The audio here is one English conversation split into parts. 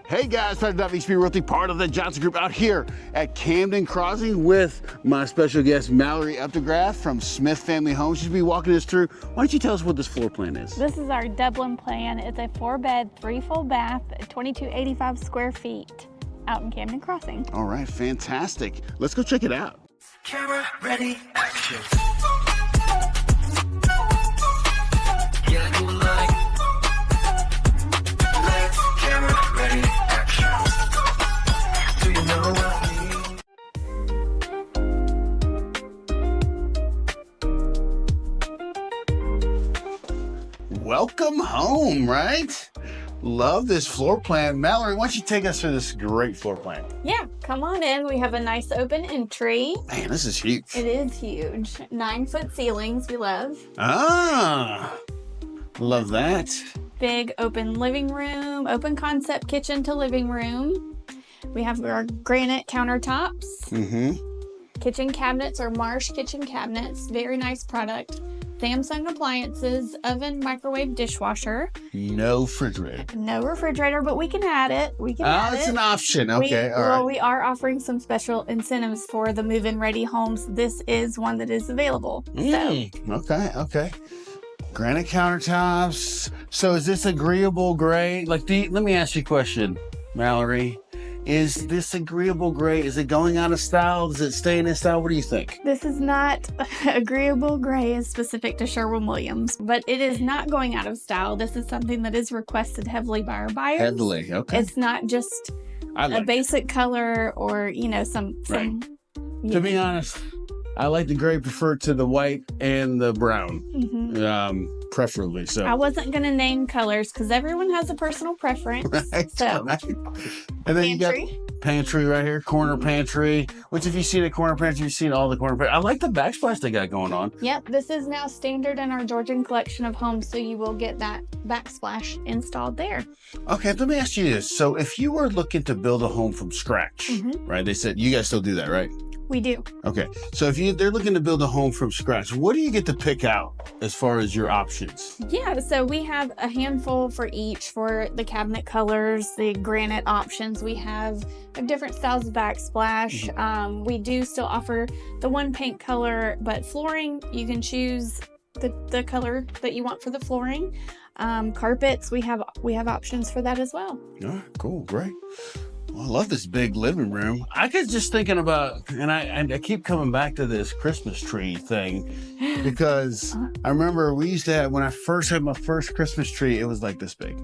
Hey guys, President of HB Realty, part of the Johnson Group, out here at Camden Crossing with my special guest, Mallory Updegraff from Smith Family Homes. She'll be walking us through. Why don't you tell us what this floor plan is? This is our Dublin plan. It's a 4-bed, 3 full bath, 2285 square feet out in Camden Crossing. All right, fantastic. Let's go check it out. Camera ready, action. Yeah, you like. Lights, camera ready, action. Do you know what I mean? Welcome home, right? Love this floor plan. Mallory, why don't you take us through this great floor plan? Yeah, come on in. We have a nice open entry. Man, this is huge. It is huge. 9-foot ceilings, we love. Ah, love that. Big open living room, open concept kitchen to living room. We have our granite countertops. Kitchen cabinets are Marsh kitchen cabinets. Very nice product. Samsung appliances, oven, microwave, dishwasher. No refrigerator. No refrigerator, but we can add it. We can add It's it. an option. Okay, all right. Well, we are offering some special incentives for the move-in ready homes. This is one that is available. Okay. Granite countertops. So is this agreeable gray? Let me ask you a question, Mallory. Is this agreeable gray? Is it going out of style? Does it stay in style? What do you think? This is not agreeable gray is specific to Sherwin-Williams, but it is not going out of style. This is something that is requested heavily by our buyers. Heavily, okay. It's not just a basic color or, some Right. To be honest, I like the gray preferred to the white and the brown, preferably. So I wasn't going to name colors because everyone has a personal preference. Right. So, and then you got pantry. pantry right here, corner pantry, which if you see the corner pantry, you've seen all the corner pantry. I like the backsplash they got going on. Yep, this is now standard in our Georgian collection of homes, so you will get that backsplash installed there. Okay, let me ask you this. So if you were looking to build a home from scratch, right? They said you guys still do that, right? We do. Okay, so if they're looking to build a home from scratch, what do you get to pick out as far as your options? Yeah, so we have a handful for each for the cabinet colors, the granite options. We have different styles of backsplash. We do still offer the one paint color, but flooring, you can choose the color that you want for the flooring. Carpets, we have options for that as well. All right, cool, great. Well, I love this big living room. I was just thinking about, and I keep coming back to this Christmas tree thing because I remember we used to have, when I first had my first Christmas tree, it was like this big.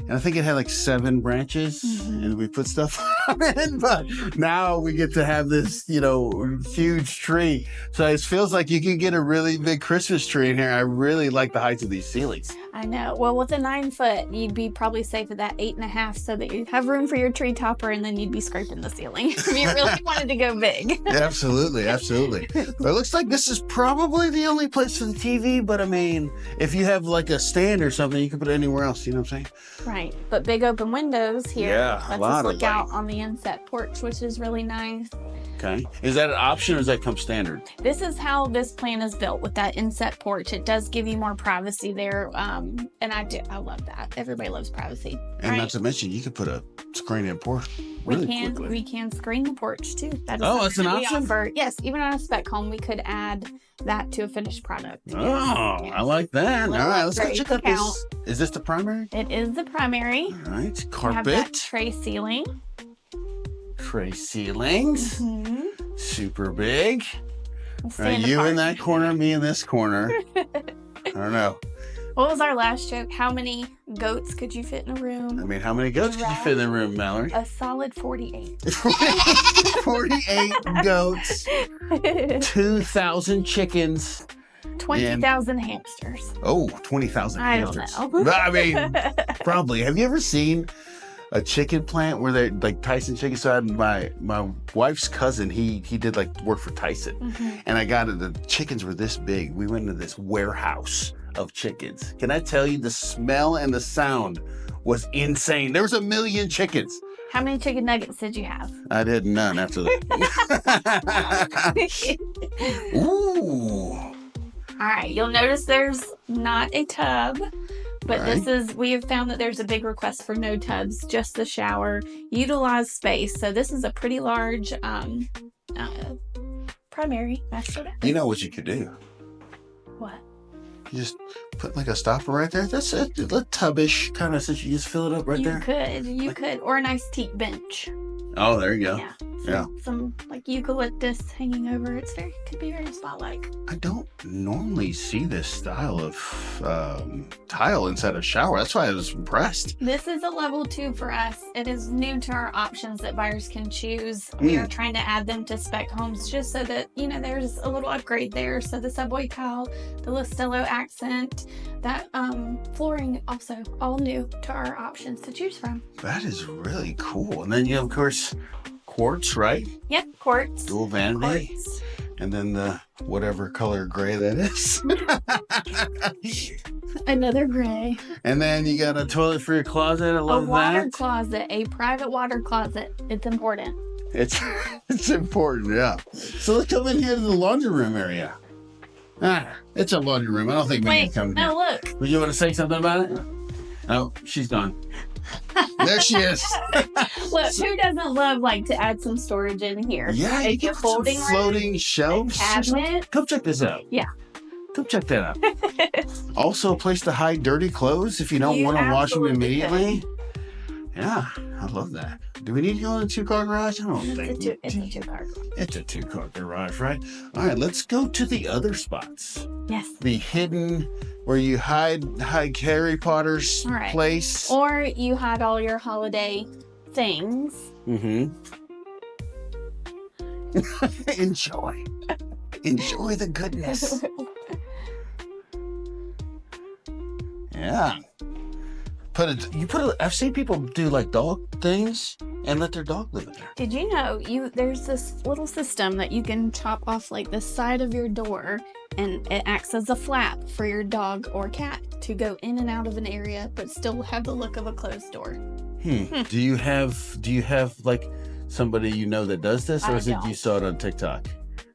And I think it had like 7 branches and we put stuff on it. But now we get to have this, huge tree. So it feels like you can get a really big Christmas tree in here. I really like the heights of these ceilings. I know. Well, with a 9-foot, you'd be probably safe at that 8.5 so that you have room for your tree topper and then you'd be scraping the ceiling if you really wanted to go big. Absolutely. But it looks like this is probably the only place for the TV. But I mean, if you have like a stand or something, you can put it anywhere else. You know what I'm saying? Right. But big open windows here. Yeah, a Lets lot us of look out light. on the inset porch, which is really nice. Okay. Is that an option or does that come standard? This is how this plan is built with that inset porch. It does give you more privacy there. And I love that. Everybody loves privacy. And right? not to mention, you could put a screen in porch really quickly. We can screen the porch too. That is Oh, it's an something we option? offer. Yes, even on a spec home, we could add that to a finished product. Oh, Yes. I like that. All Little right, let's go upgrade check out count. this. Is this the primary? It is the primary. All right, We have that carpet, tray ceiling. tray ceilings, super big. Are Stand you apart. in that corner, me in this corner? I don't know. What was our last joke? How many goats could you fit in a room? I mean, how many goats could you fit in the room, Mallory? A solid 48. 48 goats, 2,000 chickens. 20,000 hamsters. Oh, 20,000 I don't hamsters. know. I mean, probably. Have you ever seen a chicken plant where they're like Tyson chicken? So I had my wife's cousin, he did like work for Tyson. And I got it, the chickens were this big. We went into this warehouse of chickens. Can I tell you, the smell and the sound was insane. There was 1 million chickens. How many chicken nuggets did you have? I did none after that. Ooh. All right, you'll notice there's not a tub, But Right. we have found that there's a big request for no tubs, just the shower, utilize space. So this is a pretty large primary master bathroom. You know what you could do? What? You just put like a stopper right there. That's a tubbish kind of, since you just fill it up right You there. could, or a nice teak bench. Oh, there you go. Yeah. Yeah. Some like eucalyptus hanging over. Could be very spot-like. I don't normally see this style of tile inside a shower. That's why I was impressed. This is a level 2 for us. It is new to our options that buyers can choose. We are trying to add them to spec homes just so that, there's a little upgrade there. So the subway tile, the Listello accent, that flooring also all new to our options to choose from. That is really cool. And then you have, of course, quartz, right? Yep, quartz. Dual vanity. Quartz. And then the whatever color gray that is. Another gray. And then you got a toilet for your closet. I love A water that. closet, a private water closet. It's important. It's important, yeah. So let's come in here to the laundry room area. It's a laundry room. I don't think we need Wait, to come no, here. look. Would you want to say something about it? Oh, she's gone. There she is. Look, who doesn't love to add some storage in here? Yeah, you If you're got some folding floating shelves. cabinet. Come check this out. Yeah. Come check that out. Also, a place to hide dirty clothes if you don't You want to wash them absolutely immediately. Yeah, I love that. Do we need to go in a 2-car garage? I don't think. It's a 2-car. It's a 2-car garage, right? All right, let's go to the other spots. Yes. The hidden, where you hide Harry Potter's All right. place. Or you had all your holiday things. Mm-hmm. Enjoy the goodness. Yeah. I've seen people do dog things and let their dog live in there. Did you know there's this little system that you can chop off the side of your door, and it acts as a flap for your dog or cat to go in and out of an area but still have the look of a closed door. Do you have somebody that does this, or I is it you don't. saw it on TikTok?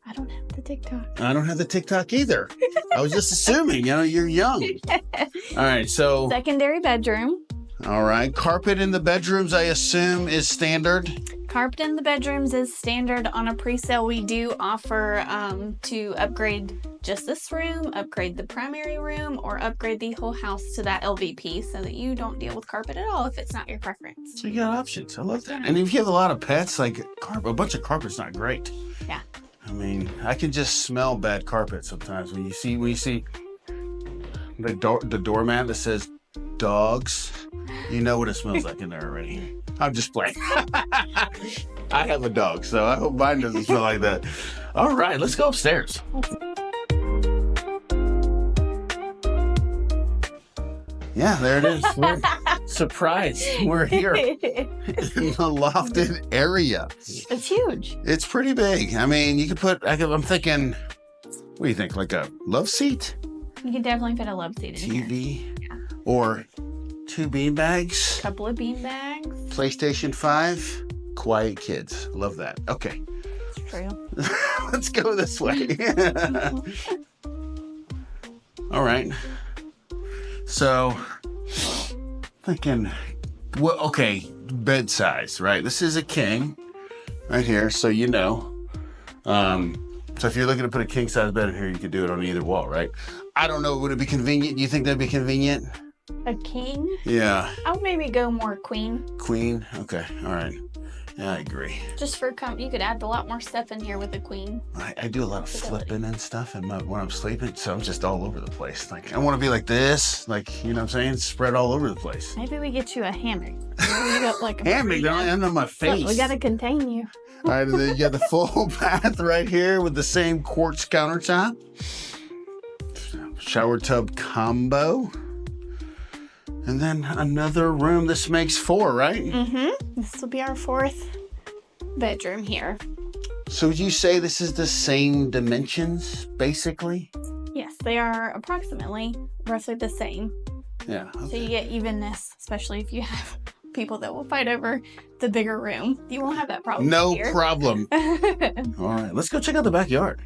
I don't have the TikTok. I don't have the TikTok either. I was just assuming, you're young. All right, so Secondary bedroom. all right, carpet in the bedrooms, I assume, is standard. Carpet in the bedrooms is standard. On a pre-sale, we do offer to upgrade just this room, upgrade the primary room, or upgrade the whole house to that LVP so that you don't deal with carpet at all if it's not your preference. So you got options. I love that. And if you have a lot of pets, a bunch of carpet's not great. Yeah. I mean, I can just smell bad carpet sometimes when you see the doormat that says dogs. You know what it smells like in there already. I'm just playing. I have a dog, so I hope mine doesn't smell like that. All right, let's go upstairs. Yeah, there it is. Surprise, we're here in the lofted area. It's huge. It's pretty big. I mean, you could put, I'm thinking, what do you think? Like a love seat? You can definitely fit a love seat in here. TV? Or 2 bean bags? Couple of bean bags. PlayStation 5? Quiet kids. Love that. Okay. It's true. Let's go this way. All right. So, thinking, okay, bed size, right? This is a king right here, so so if you're looking to put a king size bed in here, you could do it on either wall, right? I don't know, would it be convenient? Do you think that'd be convenient? A king? Yeah. I would maybe go more queen. Queen? Okay, all right. Yeah, I agree. Just for you could add a lot more stuff in here with a queen. I do a lot of flipping and stuff when I'm sleeping, so I'm just all over the place. I want to be like this, you know what I'm saying? Spread all over the place. Maybe we get you a hammock. You got a Hammock, don't end on my face. Look, we gotta contain you. All right, and then you got the full bath right here with the same quartz countertop. Shower tub combo. And then another room. This makes 4, right? Mm-hmm. This will be our 4th bedroom here. So would you say this is the same dimensions, basically? Yes, they are approximately roughly the same. Yeah. So you get evenness, especially if you have people that will fight over the bigger room. You won't have that problem No here. problem. All right, let's go check out the backyard.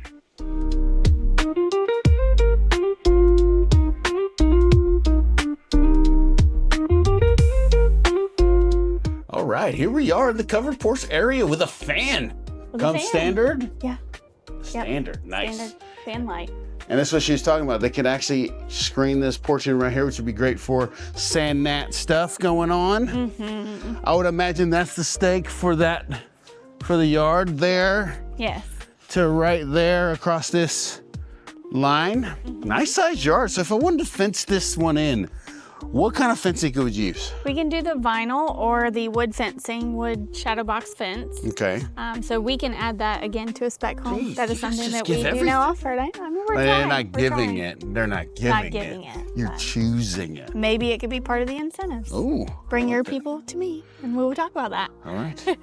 right, here we are in the covered porch area with a fan. With a Comes fan. standard? Yeah. Standard, nice. Standard fan light. And that's what she was talking about. They could actually screen this porch in right here, which would be great for sand gnat stuff going on. Mm-hmm. I would imagine that's the stake for that, for the yard there Yes. to right there across this line. Nice sized yard. So if I wanted to fence this one in, what kind of fencing would you use? We can do the vinyl or the wood fencing, wood shadow box fence. Okay. So we can add that again to a spec home. Geez, That is you guys something just that give we do everything. now offer. I mean, we're But trying. they're not We're giving trying. it. They're not giving Not it. giving it. You're but choosing it. maybe it could be part of the incentives. Oh. Bring your people to me, and we will talk about that. All right.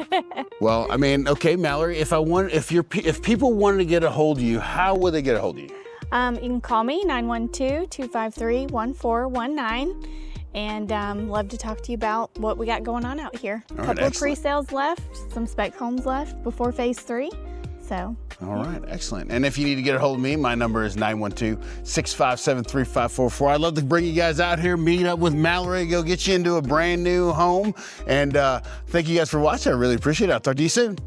Well, I mean, okay, Mallory, if people wanted to get a hold of you, how would they get a hold of you? You can call me 912-253-1419, and love to talk to you about what we got going on out here. All right, Couple of excellent. pre-sales left, some spec homes left before phase 3. So All right, excellent. And if you need to get a hold of me, my number is 912-657-3544. I'd love to bring you guys out here, meet up with Mallory, go get you into a brand new home. And thank you guys for watching. I really appreciate it. I'll talk to you soon.